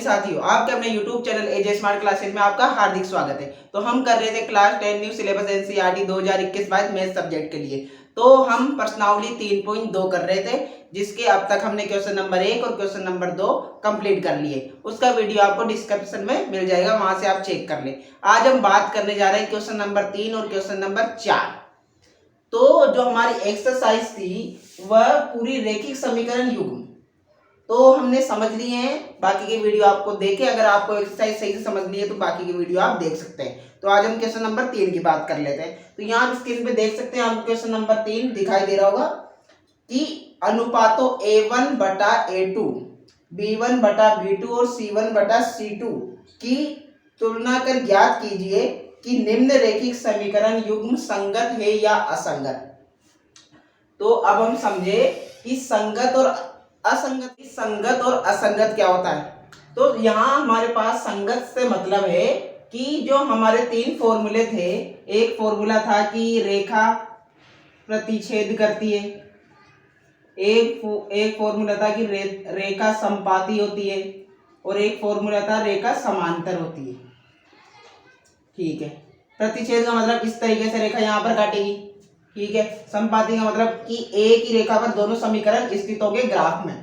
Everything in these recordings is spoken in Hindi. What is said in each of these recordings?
साथियों, आपके अपने YouTube चैनल एजे स्मार्ट क्लासेस में आपका हार्दिक स्वागत है। तो हम कर रहे थे class 10 new syllabus NCERT 2021-22 math subject के लिए। तो हम प्रश्नावली 3.2 कर रहे थे, जिसके अब तक हमने क्वेश्चन नंबर 1 और क्वेश्चन नंबर 2 कंप्लीट कर लिए। उसका वीडियो आपको डिस्क्रिप्शन में मिल जाएगा, वहां से आप चेक कर ले। आज हम बात करने जा रहे हैं क्वेश्चन नंबर 3 और क्वेश्चन नंबर 4। तो जो हमारी एक्सरसाइज थी वह पूरी रैखिक समीकरण युग्म तो हमने समझ लिए हैं। बाकी के वीडियो आपको देखे, अगर आपको एक्सरसाइज सही से समझनी है तो बाकी के वीडियो आप देख सकते हैं। तो आज हम क्वेश्चन नंबर 3 की बात कर लेते हैं। तो यहाँ स्क्रीन पे देख सकते हैं, आपको क्वेश्चन नंबर 3 दिखाई दे रहा होगा कि अनुपातों A1 बटा A2, B1 बटा B2 और C1 बटा C2 की तुलना कर ज्ञात कीजिए कि निम्न रैखिक समीकरण युग्म संगत है या असंगत। तो अब हम समझे कि संगत और असंगत क्या होता है। तो यहाँ हमारे पास संगत से मतलब है कि जो हमारे 3 फॉर्मूले थे, एक फॉर्मूला था कि रेखा प्रतिच्छेद करती है, एक फॉर्मूला था कि रेखा संपाती होती है, और एक फॉर्मूला था रेखा समांतर होती है। ठीक है, प्रतिच्छेद का मतलब इस तरीके से रेखा यहाँ पर काटेगी। ठीक है, संपाती का मतलब कि एक ही रेखा पर दोनों समीकरण स्थित होंगे ग्राफ में,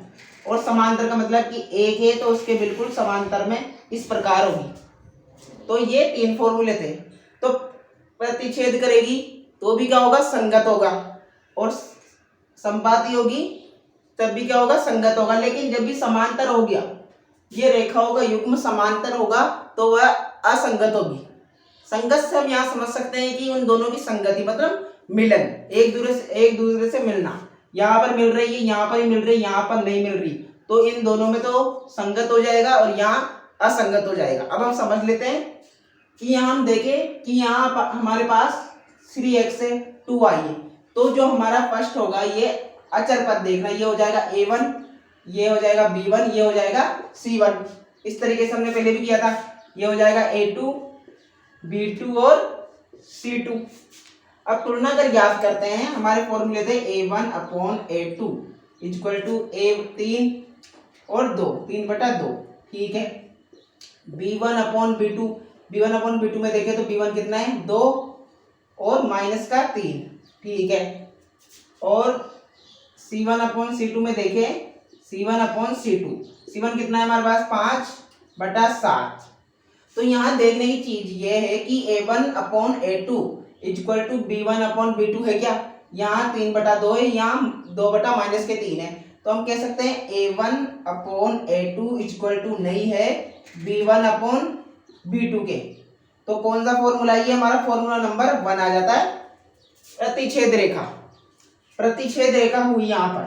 और समांतर का मतलब कि एक है तो उसके बिल्कुल समांतर में इस प्रकार होगी। तो ये 3 फॉर्मूले थे। तो प्रतिच्छेद करेगी तो भी क्या होगा, संगत होगा, और संपाती होगी तब भी क्या होगा, संगत होगा। लेकिन जब भी समांतर हो गया, ये रेखाओं का युग्म समांतर होगा तो वह असंगत होगी। संगत से हम यहाँ समझ सकते हैं कि उन दोनों की संगति मतलब मिलन, एक दूसरे से मिलना। यहाँ पर मिल रही है, यहाँ पर ही मिल रही है, यहाँ पर नहीं मिल रही, तो इन दोनों में तो संगत हो जाएगा और यहाँ असंगत हो जाएगा। अब हम समझ लेते हैं कि यहाँ हम देखें कि यहाँ हमारे पास 3x है, 2y है। तो जो हमारा फर्स्ट होगा ये अचर पद देखना, ये हो जाएगा A1, ये हो जाएगा B1, ये हो जाएगा C1। इस तरीके से हमने पहले भी किया था। ये हो जाएगा A2, B2 और C2। अब तुलना कर ज्ञात करते हैं। हमारे फॉर्मूले थे A1 upon A2 equal to A3 और 2, 3 बटा 2। ठीक है, B1 upon B2, B1 upon B2 में देखें तो B1 कितना है, 2 और माइनस का 3। ठीक है, और C1 अपॉन C2 में देखें, C1 अपॉन C2, C1 कितना है हमारे पास, 5 बटा 7। तो यहाँ देखने की चीज ये है कि A1 upon A2 equal to B1 upon B2 है क्या। यहाँ 3 बटा 2 है, यहाँ 2 बटा माइनस के 3 है। तो हम कह सकते हैं A1 upon A2 equal to नहीं है B1 अपॉन B2 के। तो कौन सा फॉर्मूला, ये हमारा फॉर्मूला नंबर 1 आ जाता है, प्रतिच्छेद रेखा। प्रतिच्छेद रेखा हुई यहाँ पर।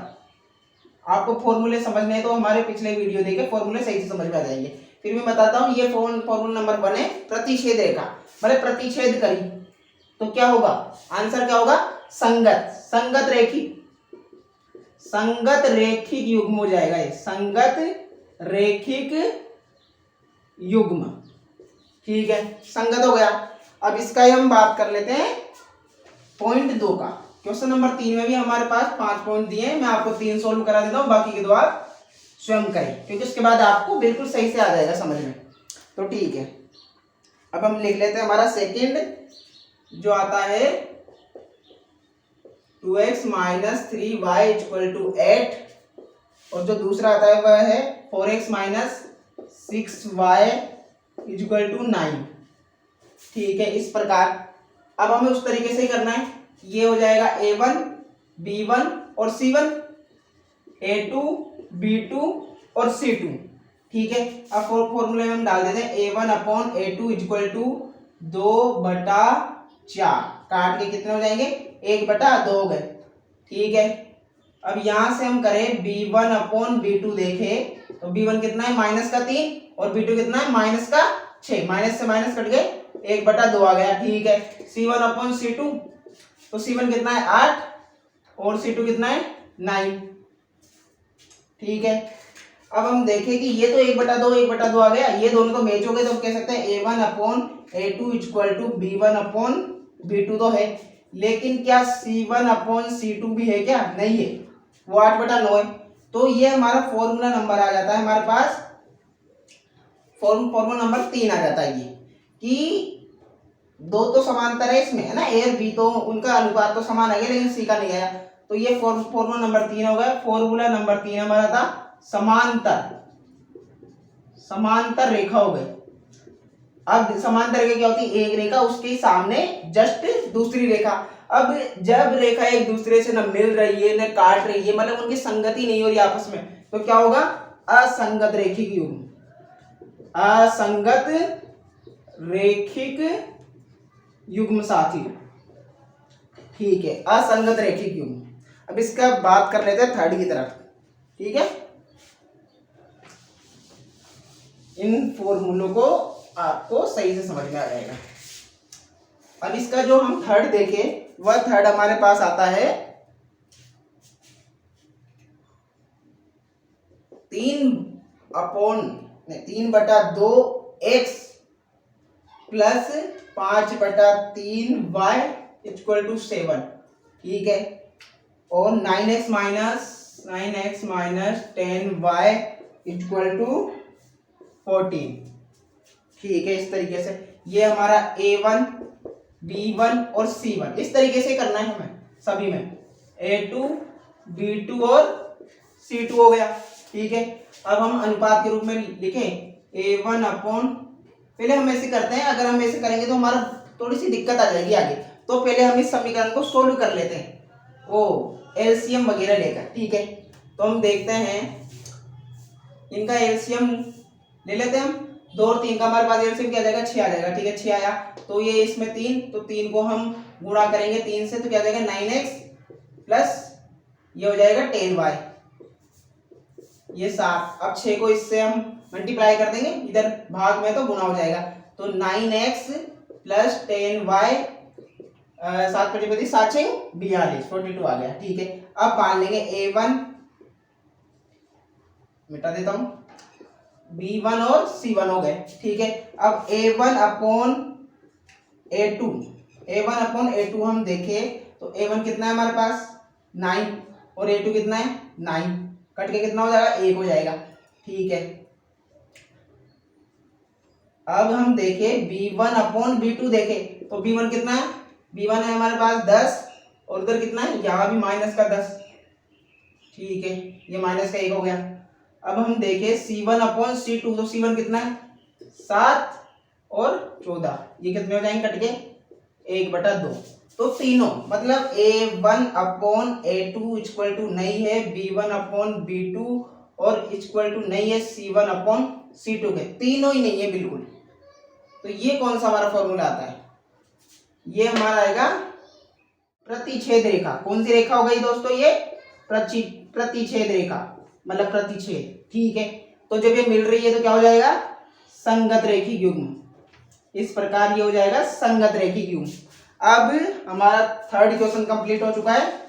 आपको फॉर्मूले समझने हैं तो हमारे पिछले वीडियो देखे, फॉर्मूले सही से समझ में आ जाएंगे। फिर मैं बताता हूँ, ये फॉर्मूला नंबर 1 है, प्रतिच्छेद रेखा। मतलब प्रतिच्छेद करी तो क्या होगा, आंसर क्या होगा, संगत, संगत रेखिक युग्म हो जाएगा। ये संगत रेखिक युग्म। ठीक है, संगत हो गया। अब इसका ही हम बात कर लेते हैं पॉइंट 2 का। क्वेश्चन नंबर 3 में भी हमारे पास 5 पॉइंट दिए हैं। मैं आपको 3 सोल्व करा देता हूँ, बाकी के 2 आप स्वयं करें, क्योंकि उसके बाद आपको बिल्कुल सही से आ जाएगा समझ में। तो ठीक है, अब हम लिख लेते हैं हमारा सेकंड जो आता है 2x minus 3y equal to 8, और जो दूसरा आता है वह है 4x minus 6y equal to 9। ठीक है, इस प्रकार। अब हमें उस तरीके से ही करना है। ये हो जाएगा A1, B1 और C1, A2, B2 और C2। ठीक है, अब फॉर्मूले में हम डाल देते हैं A1 upon A2 equal to 2 बटा 4। काट के कितने हो जाएंगे, 1 बटा 2 हो गए। ठीक है, अब यहां से हम करें B1 अपॉन B2 देखें तो B1 कितना है, माइनस का 3, और B2 कितना है, माइनस का 6। माइनस से माइनस कट गए, 1 बटा 2 आ गया। ठीक है, C1 अपॉन C2, तो C1 कितना है, 8, और C2 कितना है, 9। ठीक है, अब हम देखें कि ये तो 1 बटा 2 1 बटा 2 आ गया, ये दोनों तो मैच हो गए। तो हम कह सकते हैं A1 upon A2 equal to B1 upon B2 तो है, लेकिन क्या C1 अपॉन C2 भी है क्या, नहीं है, वो 8 बटा 9 है। तो ये हमारा फॉर्मूला नंबर आ जाता है हमारे पास फॉर्मूला नंबर 3 आ जाता है ये कि दो तो समांतर है इसमें, है ना, ए और बी तो उनका अनुपात तो समान आ गया लेकिन सी का नहीं आया, तो ये फॉर्मूला नंबर 3 हो गया। फॉर्मूला नंबर 3 हमारा था समांतर रेखा हो गई। अब समांतर रेखा क्या होती है, एक रेखा उसके सामने जस्ट दूसरी रेखा। अब जब रेखा एक दूसरे से न मिल रही है न काट रही है, मतलब उनकी संगति नहीं हो रही आपस में, तो क्या होगा, असंगत रेखिक युग्म, असंगत रेखिक युग्म साथी। ठीक है, असंगत रेखिक युग्म। अब इसका बात कर लेते हैं थर्ड की तरफ। ठीक है, इन फॉर्मूलों को आपको सही से समझ में आ जाएगा। अब इसका जो हम थर्ड देखें, वह थर्ड हमारे पास आता है 3/2 x plus 5/3 y equal to 7। ठीक है, और 9x minus 10y equal to 14। ठीक है, इस तरीके से ये हमारा A1 B1 और C1 इस तरीके से करना है हमें सभी में, A2 B2 और C2 हो गया। ठीक है, अब हम अनुपात के रूप में लिखें A1 अपॉन, पहले हम ऐसे करते हैं, अगर हम ऐसे करेंगे तो हमारा थोड़ी सी दिक्कत आ जाएगी आगे, तो पहले हम इस समीकरण को सोल्व कर लेते हैं वो एलसीएम वगैरह लेकर। ठीक है, तो हम देखते हैं इनका एलसीएम ले लेते हैं हम। 2 और 3 का हमारे पास एलसीएम क्या आ जाएगा, 6 आ जाएगा। ठीक है, 6 आया तो ये इसमें 3, तो 3 को हम गुणा करेंगे 3 से, तो क्या आ जाएगा 9x प्लस ये हो जाएगा 10y, ये 7। अब 6 को इससे हम मल्टीप्लाई कर देंगे, इधर भाग में तो गुणा हो जाएगा, तो 9x प्लस 10y 7 7 42 42 आ गया। ठीक है, अब मान लेंगे A1 मिटा देता हूं, B1 और C1 हो गए। ठीक है, अब A1 अपॉन A2 हम देखें तो A1 कितना है हमारे पास 9 और A2 कितना है 9, कट के कितना हो जाएगा 1 हो जाएगा। ठीक है, अब हम देखें B1 अपॉन B2 देखें तो B1 कितना है, B1 है हमारे पास 10 और उधर कितना है, यहाँ भी माइनस का 10। ठीक है, ये माइनस का 1 हो गया। अब हम देखें C1 अपॉन C2, तो C1 कितना है 7 और 14, ये कितने हो जाएंगे कट के 1/2, तो तीनों मतलब A1 upon A2 equal to नहीं है B1 अपॉन B2 और इक्वल टू नहीं है C1 अपॉन C2 के, तीनों ही नहीं है बिल्कुल। तो ये कौन सा हमारा फॉर्मूला आता है, ये हमारा आएगा प्रतिच्छेद रेखा। कौन सी रेखा हो गई दोस्तों, ये प्रतिच्छेद रेखा, मतलब प्रतिच्छेद। ठीक है, तो जब ये मिल रही है तो क्या हो जाएगा, संगत रेखिक युग्म। इस प्रकार ये हो जाएगा संगत रेखिक युग्म। अब हमारा थर्ड क्वेश्चन कंप्लीट हो चुका है।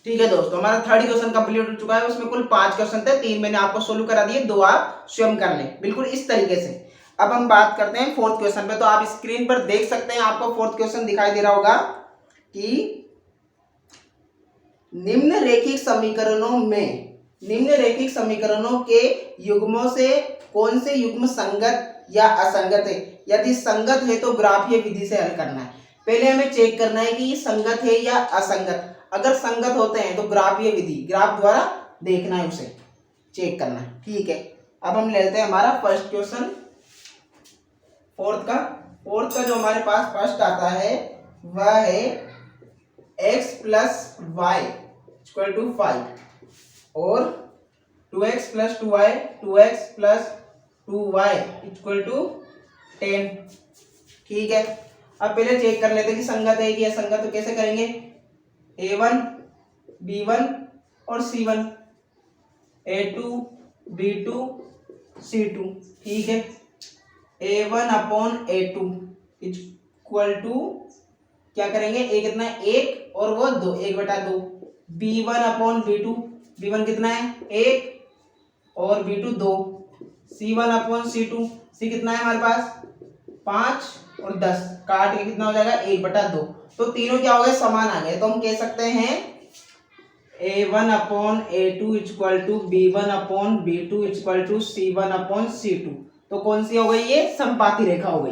ठीक है दोस्तों, हमारा थर्ड क्वेश्चन कंप्लीट हो चुका है। उसमें कुल 5 क्वेश्चन थे, 3 मैंने आपको सोल्व करा दिए, 2 आप स्वयं कर लें बिल्कुल इस तरीके से। अब हम बात करते हैं फोर्थ क्वेश्चन पे, तो आप स्क्रीन पर देख सकते हैं, आपको फोर्थ क्वेश्चन दिखाई दे रहा होगा कि निम्नरेखिक समीकरणों के युग्मों से कौन से युग्म संगत या असंगत है, यदि संगत है तो ग्राफीय विधि से हल करना है। पहले हमें चेक करना है कि संगत है या असंगत। अगर संगत होते हैं तो ग्राफीय विधि, ग्राफ द्वारा देखना है, उसे चेक करना है। ठीक है, अब हम लेते हैं हमारा फर्स्ट क्वेश्चन फोर्थ का जो हमारे पास फर्स्ट आता है वह है x plus y equal to 5 और 2x plus 2y 2x plus 2y equal to 10। ठीक है, अब पहले चेक कर लेते हैं कि संगत है कि असंगत। तो कैसे करेंगे, A1 B1 और C1, A2 B2 C2। ठीक है, A1 upon A2 equal to क्या करेंगे, A कितना है 1 और वो 2, 1/2। B1 अपॉन B2, B1 कितना है 1 और B2 2। C1 upon C2, C कितना है हमारे पास 5 और 10, काट के कितना हो जाएगा 1/2। तो तीनों क्या हो गए, समान आ गए। तो हम कह सकते हैं A1/A2 equal to B1/B2 equal to C1/C2। तो कौन सी हो गई, ये समपाती रेखा हो गई।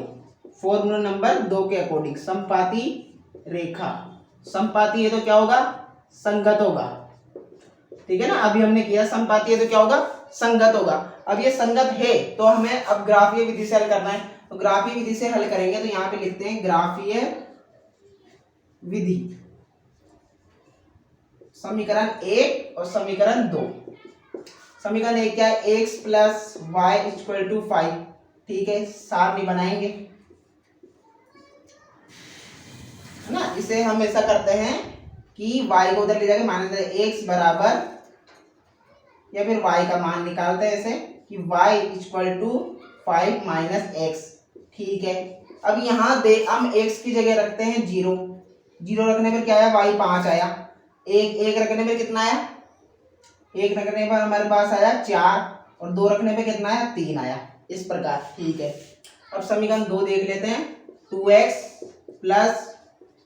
फॉर्मूला नंबर 2 के अकॉर्डिंग समपाती रेखा, समपाती है तो क्या होगा, संगत होगा। ठीक है ना, अभी हमने किया समपाती है तो क्या होगा, संगत होगा। अब ये संगत है तो हमें अब ग्राफीय विधि से हल करना है। तो ग्राफीय विधि से हल करेंगे तो यहाँ पे लिखते हैं ग्राफीय विधि, समीकरण 1 और समीकरण 2। समीकरण 1 क्या है, x plus y equal to 5। ठीक है, सारणी बनाएंगे, है ना। इसे हम ऐसा करते हैं कि y को उधर ले जाके मान लेते हैं x बराबर, या फिर y का मान निकालते हैं ऐसे कि y equal to 5 minus x. ठीक है, अब यहाँ दे हम x की जगह रखते हैं 0। 0 रखने पर क्या आया, y 5 आया। एक रखने पर कितना आया, 1 रखने पर हमारे पास आया 4, और 2 रखने पे कितना आया, 3 आया, इस प्रकार। ठीक है, अब समीकरण 2 देख लेते हैं। 2x plus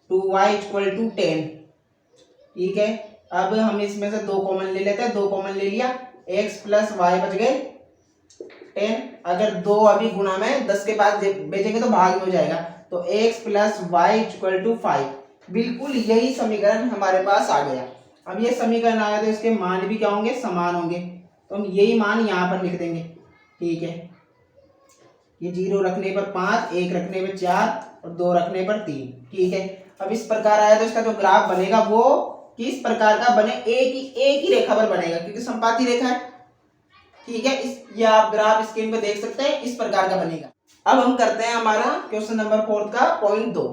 2y equal to 10। ठीक है, अब हम इसमें से 2 कॉमन ले लेते हैं। 2 कॉमन ले लिया, x प्लस वाई बच गए 10। अगर 2 अभी गुणा में 10 के पास बेचेंगे तो भाग में हो जाएगा। तो x plus y equal to 5, बिल्कुल यही समीकरण हमारे पास आ गया। अब ये समीकरण आ गया तो इसके मान भी क्या होंगे, समान होंगे। तो हम यही मान यहाँ पर लिख देंगे। ठीक है, ये 0 रखने पर 5, 1 रखने पर 4 और 2 रखने पर 3। ठीक है, अब इस प्रकार आया तो इसका जो ग्राफ बनेगा वो किस प्रकार का बने, एक ही रेखा पर बनेगा क्योंकि समपाती रेखा है। ठीक है, ये आप ग्राफ स्क्रीन पे देख सकते हैं, इस प्रकार का बनेगा। अब हम करते हैं हमारा क्वेश्चन नंबर 4 का पॉइंट 2।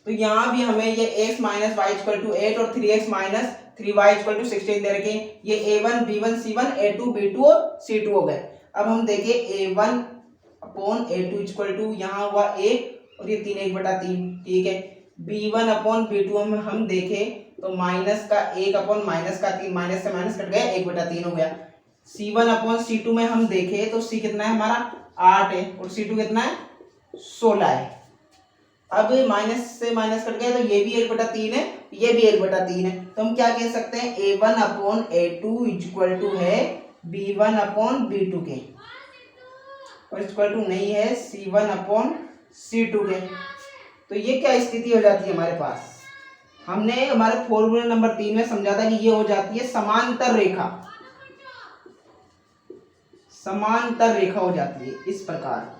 तो यहाँ भी हमें ये x minus y equal to 8 और 3x minus 3y equal to 16 दे रखे। ये a1 b1 c1 a2 b2 और c2 हो गए। अब हम देखिए a1 upon a2 equal to यहाँ हुआ 1 और ये 3 1/3। ठीक है, b1 अपॉन b2 हम देखें तो माइनस का 1 अपॉन माइनस का 3, माइनस से माइनस कट गया, 1/3 हो गया। c1 अपॉन c2 में हम देखें तो c कितना है हमारा 8 है और c2 कितना है 16 है। अब माइनस से माइनस कट गया तो ये भी 1/3 है, ये भी 1/3 है। तो हम क्या कह सकते हैं, a1 upon a2 equal to है b1 अपॉन b2 के, और इक्वल टू नहीं है c1 अपॉन c2 के। तो ये क्या स्थिति हो जाती है हमारे पास, हमने हमारे फॉर्मूला नंबर 3 में समझा था कि ये हो जाती है समांतर रेखा। समांतर रेखा हो जाती है इस प्रकार।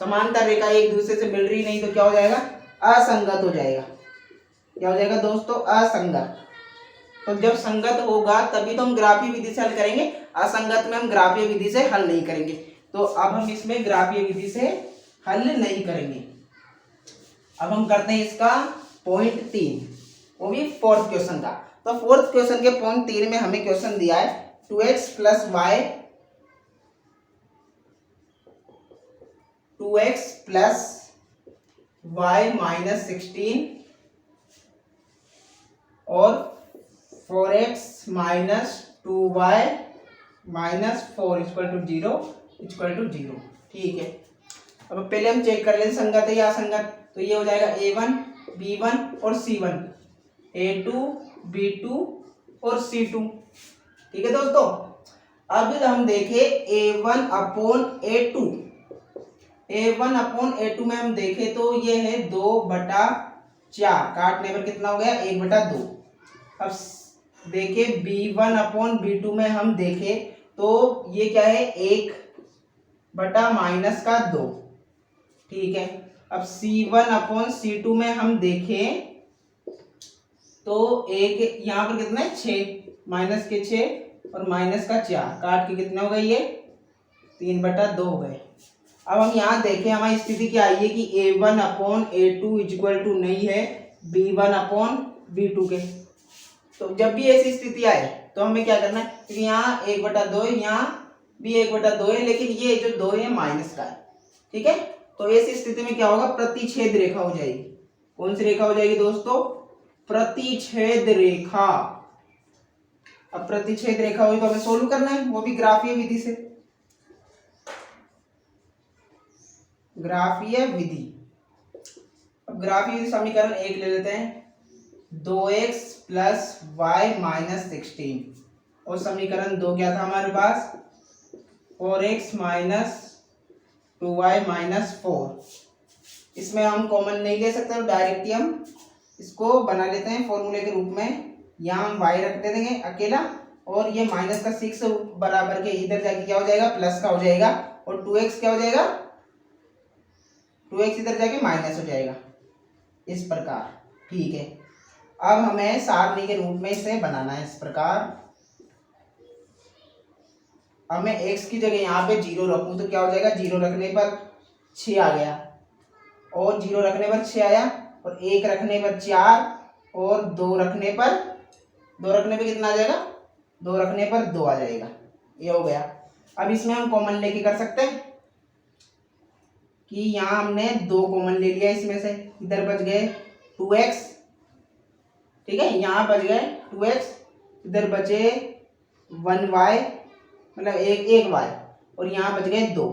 समांतर रेखा एक दूसरे से मिल रही नहीं तो क्या हो जाएगा, असंगत हो जाएगा। क्या हो जाएगा दोस्तों, असंगत। तो जब संगत होगा तभी तो हम ग्राफीय विधि से हल करेंगे, असंगत में हम ग्राफीय विधि से हल नहीं करेंगे। तो अब हम इसमें ग्राफीय विधि से हल नहीं करेंगे। अब हम करते हैं इसका पॉइंट 3, वो भी फोर्थ क्वेश्चन का। तो फोर्थ क्वेश्चन के पॉइंट 3 में हमें क्वेश्चन दिया है 2x plus y 2x plus y minus 16 और 4x minus 2y minus 4 equal to 0। ठीक है, अब पहले हम चेक कर लें संगत है या असंगत। तो ये हो जाएगा a1 b1 और c1, a2 b2 और c2। ठीक है दोस्तों, अब हम देखें a1 upon a2, a1 upon a2 में हम देखें तो ये है 2/4, काटने पर कितना हो गया 1/2। अब देखें b1 अपॉन b2 में हम देखें तो ये क्या है 1/-2। ठीक है, अब c1 अपॉन c2 में हम देखें तो एक यहाँ पर कितना है 6, माइनस के 6 और माइनस का 4, काट के कितने हो गए ये 3/2 हो गए। अब हम यहाँ देखें हमारी स्थिति क्या आई है कि a1 upon a2 equal to नहीं है b1 अपॉन b2 के। तो जब भी ऐसी स्थिति आए तो हमें क्या करना है, क्योंकि यहाँ 1/2 है, यहाँ भी 1/2 है, लेकिन ये जो 2 है माइनस का है। ठीक है, तो ऐसी स्थिति में क्या होगा, प्रतिच्छेद रेखा हो जाएगी। कौन सी रेखा हो जाएगी दोस्तों, प्रतिच्छेद रेखा। अब प्रतिच्छेद रेखा हुई तो हमें सोल्व करना है, वो भी ग्राफीय विधि से। ग्राफीय विधि, अब ग्राफीय समीकरण 1 ले लेते हैं, 2x प्लस वाई माइनस 16, और समीकरण 2 क्या था हमारे पास, 4x माइनस 2y माइनस 4। इसमें हम कॉमन नहीं ले सकते तो डायरेक्ट ही हम इसको बना लेते हैं फॉर्मूले के रूप में। यहाँ हम y रख दे देंगे अकेला, और ये माइनस का 6 बराबर के इधर जाके क्या हो जाएगा, प्लस का हो जाएगा, और 2x क्या हो जाएगा, 2x इधर जाके माइनस हो जाएगा, इस प्रकार। ठीक है, अब हमें सारणी के रूप में इसे बनाना है इस प्रकार। अब मैं x की जगह यहाँ पे 0 रखूँ तो क्या हो जाएगा, 0 रखने पर 6 आ गया, और 0 रखने पर 6 आया, और 1 रखने पर 4, और 2 रखने पर कितना आ जाएगा, 2 रखने पर 2 आ जाएगा। ये हो गया। अब इसमें हम कॉमन लेके कर सकते हैं कि यहाँ हमने 2 कॉमन ले लिया इसमें से, इधर बच गए 2x, ठीक है, यहाँ बच गए 2x, इधर बचे 1y मतलब एक y, और यहाँ बच गए 2,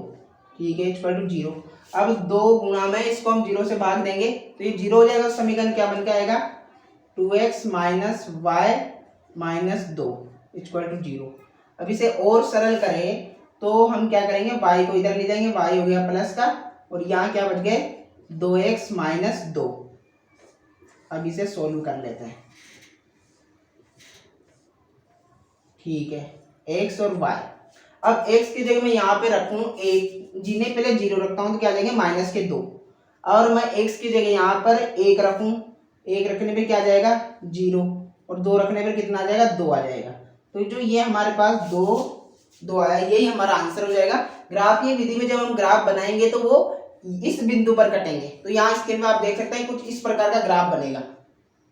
ठीक है, इक्वल टू 0। अब 2 गुणा में इसको हम 0 से भाग देंगे तो ये 0 हो जाएगा। समीकरण क्या बन के आएगा, 2x minus y minus 2 equal to 0। अब इसे और सरल करें तो हम क्या करेंगे, y को इधर ले जाएंगे, y हो गया प्लस का, और यहाँ क्या बच गए 2x माइनस 2। अब इसे सोल्व कर लेते हैं। ठीक है, x और y। अब x की जगह मैं यहाँ पे रखूँ एक, जिन्हें पहले 0 रखता हूँ तो क्या जाएंगे माइनस के 2, और मैं x की जगह यहाँ पर 1 रखूँ, 1 रखने पे क्या जाएगा 0, और 2 रखने पे कितना आ जाएगा 2 आ जाएगा। तो जो ये हमारे पास 2 आया, यही हमारा आंसर हो जाएगा। ग्राफ की विधि में जब हम ग्राफ बनाएंगे तो वो इस बिंदु पर कटेंगे। तो यहाँ स्क्रीन में आप देख सकते हैं कुछ इस प्रकार का ग्राफ बनेगा,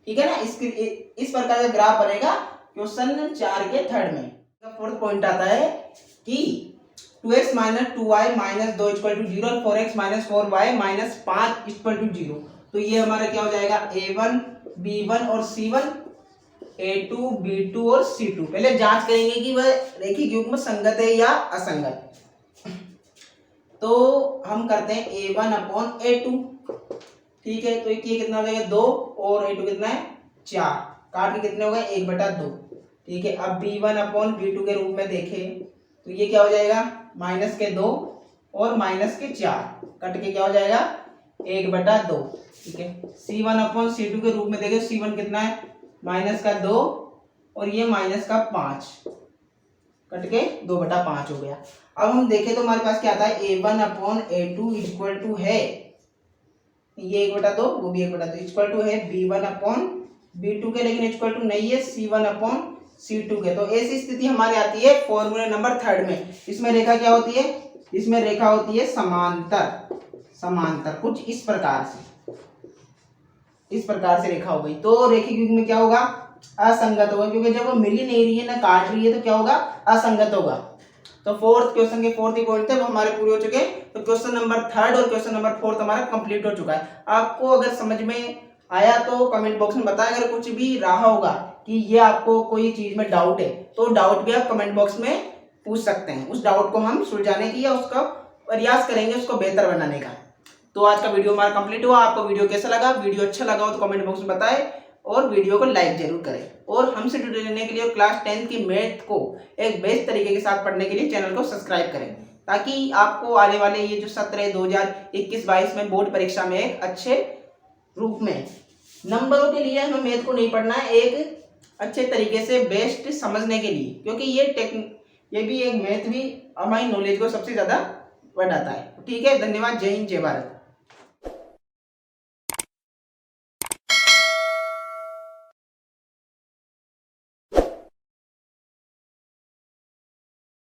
ठीक है ना, इस प्रकार का ग्राफ बनेगा क्वेश्चन 4 के थर्ड में। फोर्थ पॉइंट आता है कि 2x minus 2y minus 2 equal to 0 और 4x minus 4y minus 5 equal to 0। तो ये हमारा क्या हो जाएगा, a1 b1 और c1, a2 b2 और c2। पहले जांच करेंगे कि वह रेखीय युग्म संगत है या असंगत। तो हम करते हैं a1 अपॉन a2, ठीक है, तो ये कितना हो जाएगा 2, और a2 कितना है 4, काट के कितने हो गए 1/2, ठीक है। अब b1 अपॉन b2 के रूप में देखें तो ये क्या हो जाएगा माइनस के 2 और माइनस के 4, कट के क्या हो जाएगा 1/2, ठीक है। c1 अपॉन c2 के रूप में देखें, c1 कितना है माइनस का 2 और ये माइनस का 5, कट के 2/5 हो गया। अब हम देखें तो हमारे पास क्या आता है a1 upon a2 equal to है, ये 1/2 वो भी 1/2 इक्वल टू है b1 अपॉन b2 के, लेकिन इक्वल टू नहीं है c1 अपॉन c2 के। तो ऐसी स्थिति हमारी आती है फॉर्मूला नंबर 3 में। इसमें रेखा क्या होती है, इसमें रेखा होती है समांतर, समांतर कुछ इस प्रकार से, इस प्रकार से रेखा हो गई। तो रेखीय युग्म में क्या होगा असंगत होगा, क्योंकि जब वो मिल ही नहीं रही है ना काट रही है तो क्या होगा असंगत होगा। तो फोर्थ क्वेश्चन के फोर्थ ही पॉइंट थे वो हमारे पूरे हो चुके हैं। तो क्वेश्चन नंबर 3 और क्वेश्चन नंबर 4 हमारा कंप्लीट हो चुका है। आपको अगर समझ में आया तो कमेंट बॉक्स में बताएं, अगर कुछ भी रहा होगा कि ये आपको कोई चीज में डाउट है तो डाउट भी आप कमेंट बॉक्स में पूछ सकते हैं। उस डाउट को हम सुलझाने की या उसका प्रयास करेंगे उसको बेहतर बनाने का। तो आज का वीडियो हमारा कंप्लीट हुआ। आपको वीडियो कैसा लगा, वीडियो अच्छा लगा हो तो कमेंट बॉक्स में बताएं और वीडियो को लाइक जरूर करें। और हमसे जुड़े रहने के लिए क्लास 10 की मैथ को एक बेस्ट तरीके के साथ पढ़ने के लिए चैनल को सब्सक्राइब करें, ताकि आपको आने वाले ये जो सत्र है 2021-22 में बोर्ड परीक्षा में एक अच्छे रूप में नंबरों के लिए हमें मैथ को नहीं पढ़ना है, एक अच्छे तरीके से बेस्ट समझने के लिए, क्योंकि ये भी एक मैथ भी हमारी नॉलेज को सबसे ज्यादा बढ़ाता है। ठीक है, धन्यवाद, जय हिंद, जय भारत।